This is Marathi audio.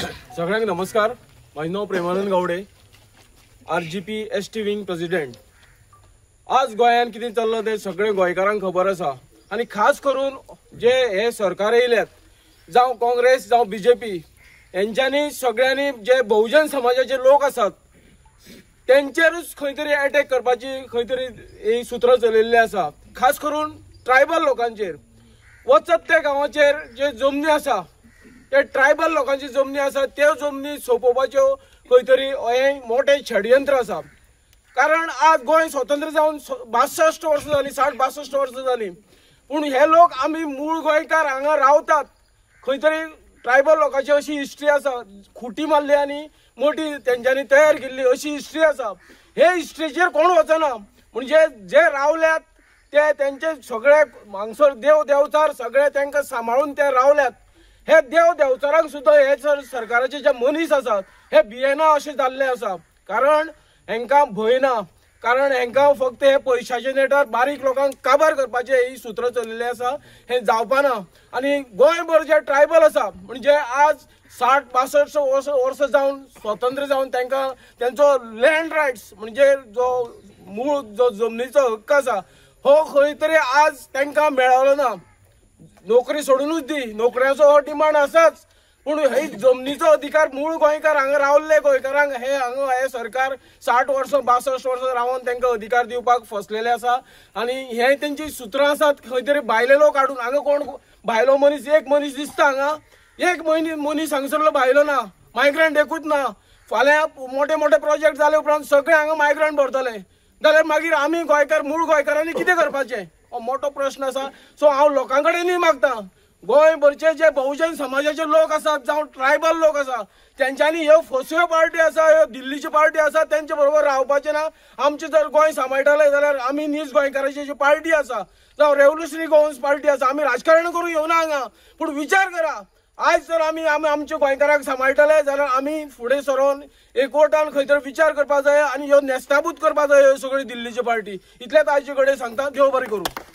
सगळ्यांक नमस्कार। माझे नाव Premanand Gawade, RGP ST wing president. आज गोंयान कितें चल्लां ते सगळे गोंयकारांक खबर आसा आणि खास करून जे हे सरकार येयल्यात, जावं काँग्रेस जावं BJP, यांच्यांनी सगळ्यांनी जे बहुजन समाजाचे लोक आसात त्यांचेरूच खंय तरी अटॅक करपाची खंय तरी ही सूत्र चलिल्ली आसा। खास करून ट्रायबल लोकांचेर वचत त्या गांवाचेर जे जमनी आसा, ते ट्रायबल लोकांची जमनी आसा, त्यो जमनी सोंपोवपाच्यो खंय तरी हे मोठे षडयंत्र आसा। कारण आज गोंय स्वतंत्र जावन 62 वर्सां जाली, 60-62 वर्सां जाली, पूण हे लोक आमी मूळ गोंयकार हांगा रावतात। खंय तरी ट्रायबल लोकांची अशी हिस्ट्री आसा, खुटी मारली आनी मोठी तेंच्यांनी तयार केल्ली अशी हिस्ट्री आसा। हे हिस्ट्रीचेर कोण वचना, म्हणजे जे रावल्यात ते तेंचे सगळे हांगसर देव देवचार सगळे तांकां सांबाळून ते रावल्यात। हे देव देवचारांक सुद्दां हे सरकाराचे जे मनीस आसात हे भियेना अशें जाल्ले आसा। कारण हेंकां भंय ना, कारण हेंकां फक्त हे पयशाचे नेटार बारीक लोकांक काबार करपाचे ही सूत्र चलिल्ले आसा। हे जावपाना आणि गोंयभर जे ट्रायबल आसा, म्हणजे आज 60-62 वर्सां जावन स्वतंत्र जावन तांकां तेंचो लँड रायट्स म्हणजे जो मूळ जो जमनीचो हक्क आसा हो खंय तरी आज तांकां मेळलो ना। नोकरी सोडूनच दी, नोकऱ्याचो हो डिमांड आसाच, पूण हे जमनीचो अधिकार मूळ गोंयकार हांगा रावल्ले गोंयकारांक हे सरकार 60 वर्सां 62 वर्सां रावन तांकां अधिकार दिवपाक फसलेले आसा। आणि हे तेंची सूत्रां आसात खंय तरी भायले लोक हाडून हांगा कोण भायलो मनीस एक मनीस दिसता, हांगा एक मनीस हांगसरलो भायलो ना, मायग्रंट एकूच ना। फाल्यां मोठे मोठे प्रोजेक्ट जाले उपरांत सगळे हांगा मायग्रंट भरतले जाल्यार मागीर आमी गोंयकार मूळ गोंयकारांनी कितें करपाचें हो मोठो प्रश्न आसा। सो हांव लोकां कडेनूय मागता, गोंयभरचे जे बहुजन समाजाचे लोक आसात जावं ट्रायबल लोक आसा, तेंच्यांनी ह्यो फसव्यो पार्टी आसा, ह्यो दिल्लीची पार्टी आसा, तेंचे बरोबर रावपाचें ना। आमचे जर गोंय सांबाळटले जाल्यार आमी नीज गोंयकाराची जी पार्टी आसा जावं रेव्होल्युशनरी गोवन्स पार्टी आसा, आमी राजकारण करूं येवना हांगा, पूण विचार करा, आज जर आमी आमच्या गोंयकारांक सांबाळटले जाल्यार आमी फुडें सरोन एकवटान खंय तरी विचार करपाक जाय आणि ह्यो नेस्ताबूत करपाक जाय ह्यो सगळ्यो दिल्लीची पार्टी। इतलेंच आयचे कडेन सांगता। देव बरें करूं।